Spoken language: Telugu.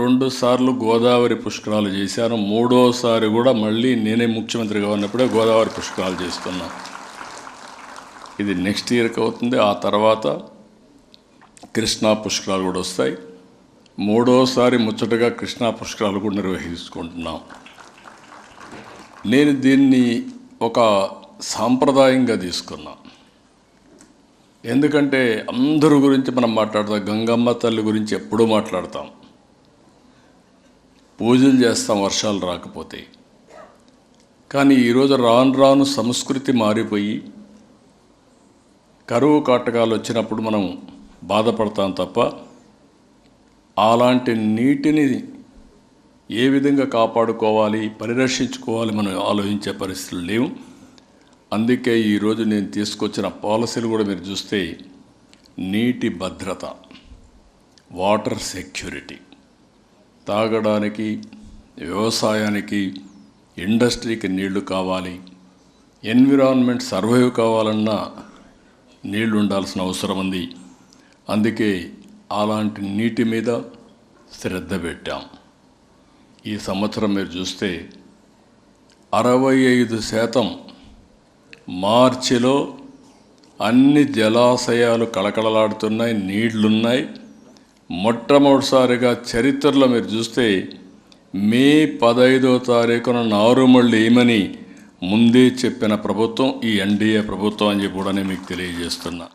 2 సార్లు గోదావరి పుష్కరాలు చేశాను. మూడోసారి కూడా మళ్ళీ నేనే ముఖ్యమంత్రిగా ఉన్నప్పుడే గోదావరి పుష్కరాలు చేస్తున్నాను. ఇది నెక్స్ట్ ఇయర్కి అవుతుంది. ఆ తర్వాత కృష్ణా పుష్కరాలు కూడా వస్తాయి. మూడోసారి ముచ్చటగా కృష్ణా పుష్కరాలు కూడా నిర్వహించుకుంటున్నాం. నేను దీన్ని ఒక సాంప్రదాయంగా తీసుకున్నా. ఎందుకంటే అందరి గురించి మనం మాట్లాడతాం. గంగమ్మ తల్లి గురించి ఎప్పుడూ మాట్లాడతాం, పూజలు చేస్తాం వర్షాలు రాకపోతే. కానీ ఈరోజు రాను రాను సంస్కృతి మారిపోయి కరువు కాటకాలు వచ్చినప్పుడు మనం బాధపడతాం తప్ప అలాంటి నీటిని ఏ విధంగా కాపాడుకోవాలి, పరిరక్షించుకోవాలి మనం ఆలోచించే పరిస్థితులు లేవు. అందుకే ఈరోజు నేను తీసుకొచ్చిన పాలసీలు కూడా మీరు చూస్తే నీటి భద్రత, వాటర్ సెక్యూరిటీ, తాగడానికి, వ్యవసాయానికి, ఇండస్ట్రీకి నీళ్లు కావాలి, ఎన్విరాన్మెంట్ సర్వైవ్ కావాలన్నా నీళ్లు ఉండాల్సిన అవసరం ఉంది. అందుకే అలాంటి నీటి మీద శ్రద్ధ పెట్టాం. ఈ సంవత్సరం మీరు చూస్తే 65% మార్చిలో అన్ని జలాశయాలు కళకళలాడుతున్నాయి, నీళ్లున్నాయి. మొట్టమొదటిసారిగా చరిత్రలో మీరు చూస్తే మే 15వ తారీఖున నారుమళ్ళు ఏమని ముందే చెప్పిన ప్రభుత్వం ఈ ఎన్డీఏ ప్రభుత్వం అని చెప్పి కూడా మీకు తెలియజేస్తున్నా.